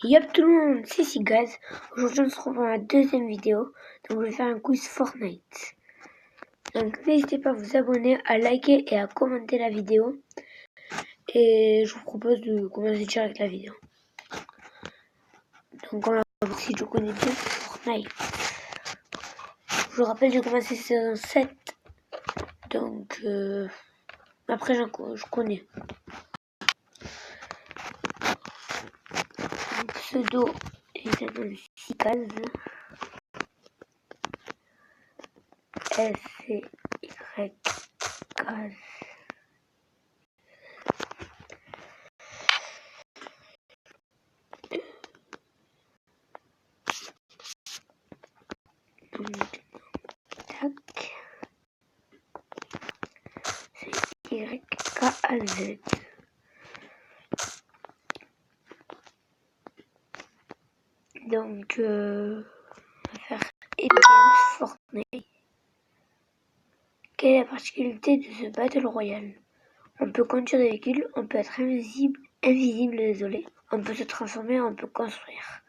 Yop tout le monde, c'est Sigaz. Aujourd'hui on se retrouve dans la deuxième vidéo. Donc je vais faire un quiz Fortnite. Donc n'hésitez pas à vous abonner, à liker et à commenter la vidéo. Et je vous propose de commencer direct la vidéo. Donc on va voir si je connais bien Fortnite. Je vous rappelle, j'ai commencé saison 7. Donc après je connais. Mon pseudo est Sigaz. S-C-Y-K-Z. Tac. C'est Y-K-A-Z. Donc, on va faire Epic Fortnite. Quelle est la particularité de ce Battle Royale? On peut conduire des véhicules, on peut être invisible, désolé. On peut se transformer, on peut construire.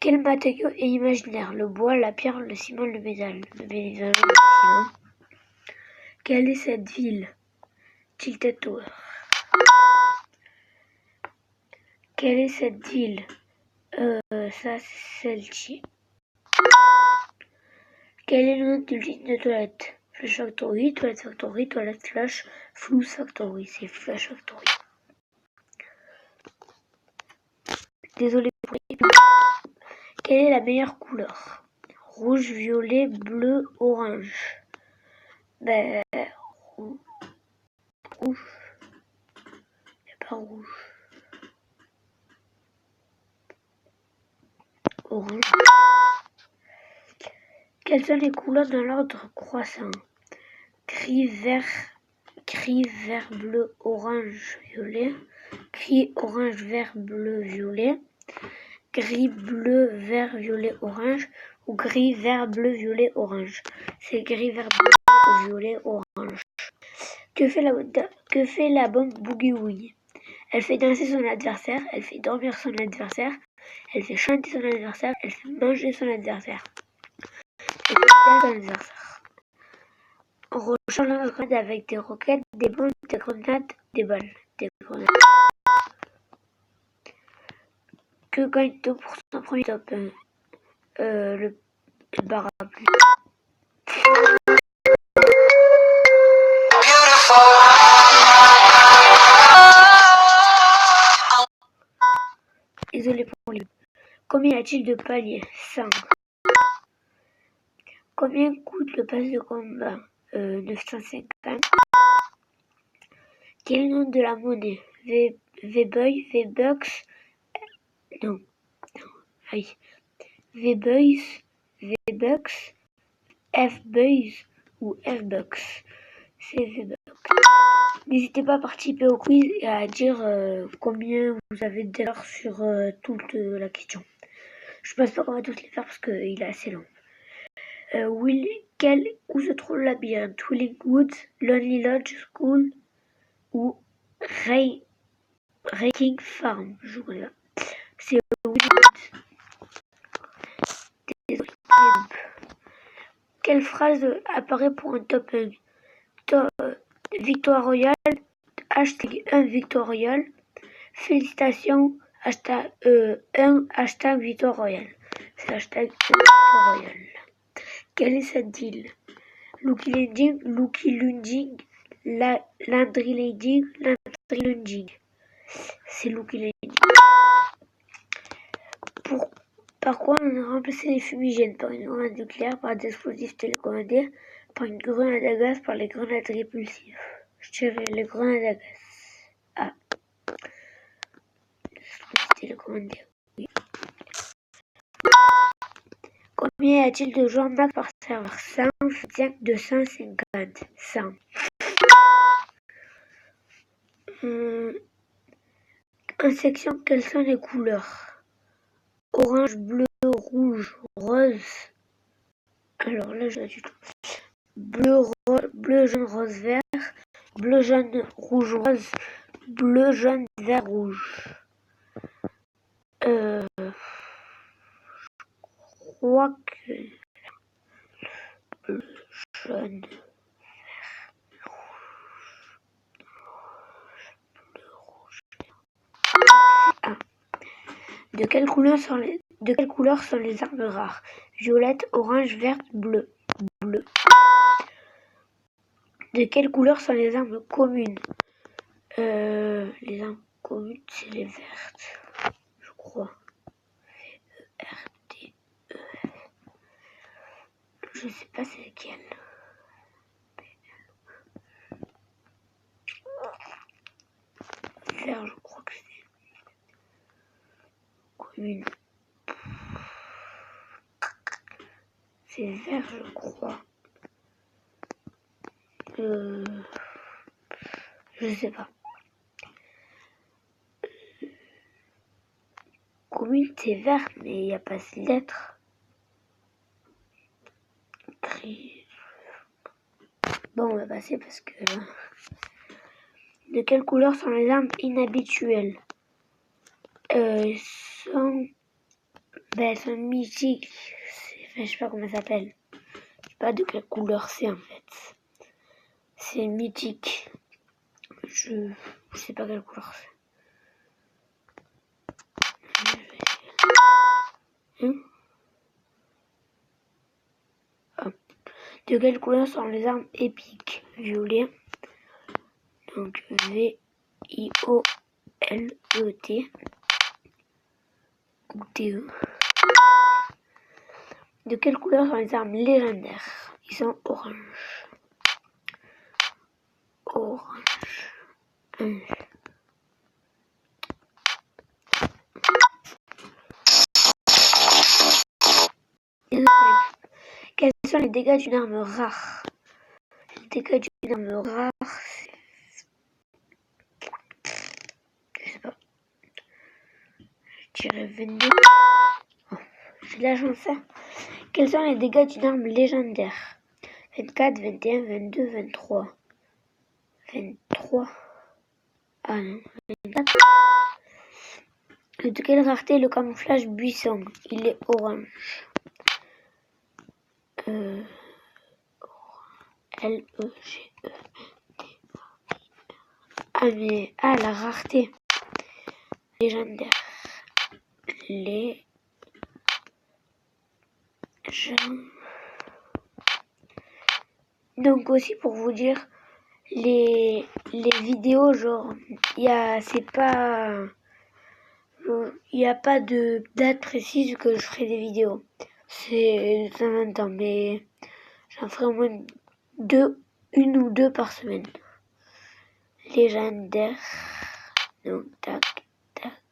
Quel matériau est imaginaire? Le bois, la pierre, le ciment, le métal. Bien évidemment, le ciment. Quelle est cette ville? Tilted Tower. Quelle est cette ville? Ça c'est celle-ci. Quel est le nom de l'usine de toilette? Flash Factory, Toilette Factory, Toilette Flash, Flush Factory. C'est Flash Factory. Désolé pour les... Quelle est la meilleure couleur? Rouge, violet, bleu, orange. Ben... rouge. Il n'y a pas rouge. Orange. Quelles sont les couleurs dans l'ordre croissant? Gris, vert, bleu, orange, violet. Gris, orange, vert, bleu, violet. Gris, bleu, vert, violet, orange. Ou gris, vert, bleu, violet, orange. C'est gris, vert, bleu, violet, orange. Que fait la bombe Boogie Woogie? Elle fait danser son adversaire, elle fait dormir son adversaire, elle fait chanter son adversaire, elle fait manger son adversaire. Elle fait danser son adversaire. On rechange la grenade avec des roquettes, des bombes, des grenades, des balles. Des grenades. Que gagne-t-on pour son premier top 1? Le parapluie. Désolé pour les... Combien y a-t-il de paliers? 100. Combien coûte le pass de combat? 950. Quel est le nom de la monnaie? V-Boy, V-Bucks... Non. Aïe. V-Boys, V-Bucks, F-Boys ou F-Bucks. C'est V-Bucks. N'hésitez pas à participer au quiz et à dire combien vous avez d'erreurs sur toute la question. Je pense pas qu'on va tous les faire parce qu'il est assez long. Où se trouve le labyrinthe? Willing Woods, Lonely Lodge School ou Raking Farm? Je connais pas. C'est Willing Woods. Désolé. Quelle phrase apparaît pour un top 1? Victoire royale, hashtag 1 victoire royale, félicitations, hashtag 1, hashtag victoire royale. C'est hashtag 1 victoire royale. Quelle est cette ville? Lucky Lunding, Landry Lunding. C'est Lucky Lunding. Par quoi on a remplacé les fumigènes? Par une grenade nucléaire, par des explosifs télécommandés, par une grenade à gaz, par les grenades répulsives. Je dirais les grenades à gaz. Ah. Explosifs télécommandés. Oui. Combien y a-t-il de joueurs max par serveur? 100, 250, 100. En section, quelles sont les couleurs? Orange, bleu, rouge, rose. Alors là, je n'ai pas du tout. Bleu, jaune, rose, vert. Bleu, jaune, rouge, rose. bleu, jaune, vert, rouge. Je crois que bleu, jaune, bleu, rouge. Ah. De quelle couleur sont les armes rares? Violette, orange, verte, bleu. Bleu. De quelle couleur sont les armes communes? Les armes communes, c'est les vertes, je crois. V-E-R-T-E. Je sais pas c'est lequel. Vert, je crois que c'est commune. C'est vert, je crois. Je sais pas. Commune, c'est vert, mais il n'y a pas ces lettres. Gris. Bon, on va passer parce que... De quelle couleur sont les armes inhabituelles? Elles sont mythiques. Enfin, je sais pas comment ça s'appelle. Je sais pas de quelle couleur c'est en fait. C'est mythique. Je sais pas quelle couleur c'est. De quelle couleur sont les armes épiques? Violet. Donc V-I-O-L-E-T. Ou T-E. De quelle couleur sont les armes légendaires? Ils sont orange. Orange. Quels sont les dégâts d'une arme rare? Les dégâts d'une arme rare, je sais pas. Je dirais 22. Oh, j'ai de la chance. Quels sont les dégâts d'une arme légendaire? 24, 21, 22, 23. 23. Ah non, 24. De quelle rareté est le camouflage buisson? Il est orange. L-E-G-E. Ah mais, la rareté légendaire. Les gens. Donc aussi pour vous dire, les vidéos, genre, il y a pas de date précise que je ferai des vidéos. C'est de temps en temps, mais j'en ferai au moins une ou deux par semaine. Légendaire. Donc, tac, tac.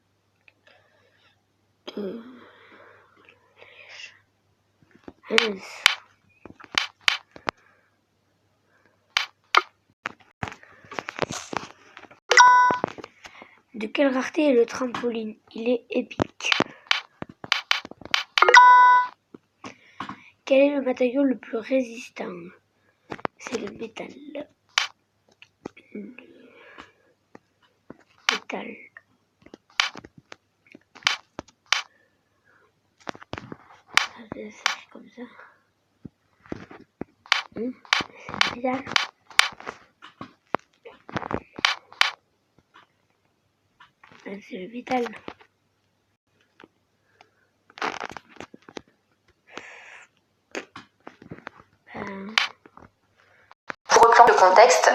De quelle rareté est le trampoline? Il est épique. Quel est le matériau le plus résistant? C'est le métal. Le métal. Ça fait comme ça. C'est le métal. C'est le métal. Pour reprendre le contexte,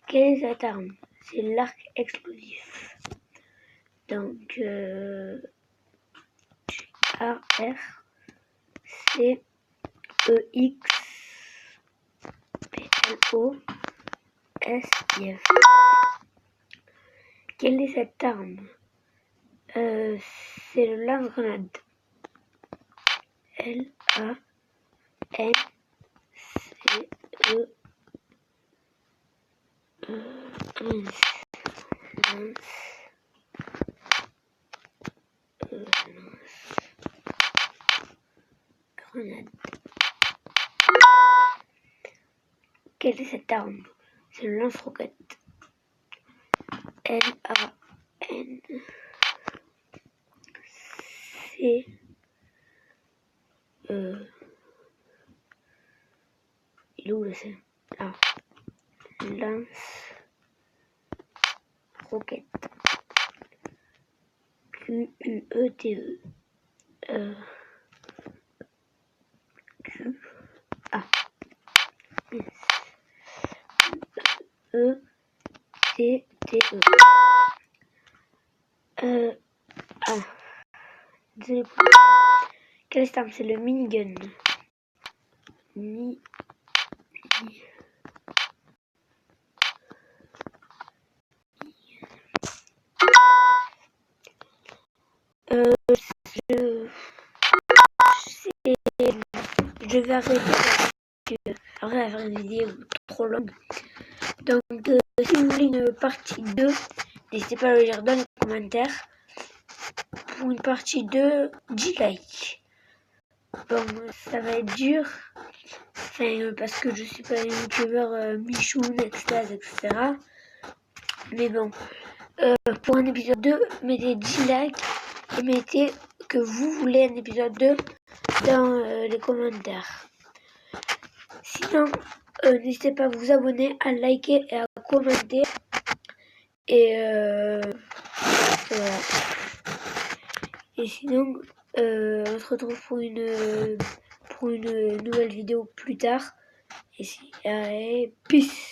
quelle est cette arme? C'est l'arc explosif. Donc, A-R-C-E-X-P-L-O-S-I-F. Quelle est cette arme? C'est le lance-grenade. L-A-N-C-E. Grenade. Quelle est cette arme? c'est le lance-roquette. L-A-N C il est où le C? Ah, lance-roquette. Q-U-E-T-E. Q-A. E-T-T-E. Ah. Désolé pour le... Quelle est c'est le minigun. Je vais arrêter parce que après la faire une vidéo trop longue. Donc si vous voulez une partie 2, n'hésitez pas à le dire dans les commentaires. Pour une partie 2, 10 likes. Bon, ça va être dur. Enfin, parce que je suis pas un youtubeur michoun, extase, etc. Mais bon, pour un épisode 2, mettez 10 likes et mettez que vous voulez un épisode 2 dans les commentaires. Sinon, n'hésitez pas à vous abonner, à liker et à commenter. Et voilà. Et sinon, on se retrouve pour une nouvelle vidéo plus tard. Et peace.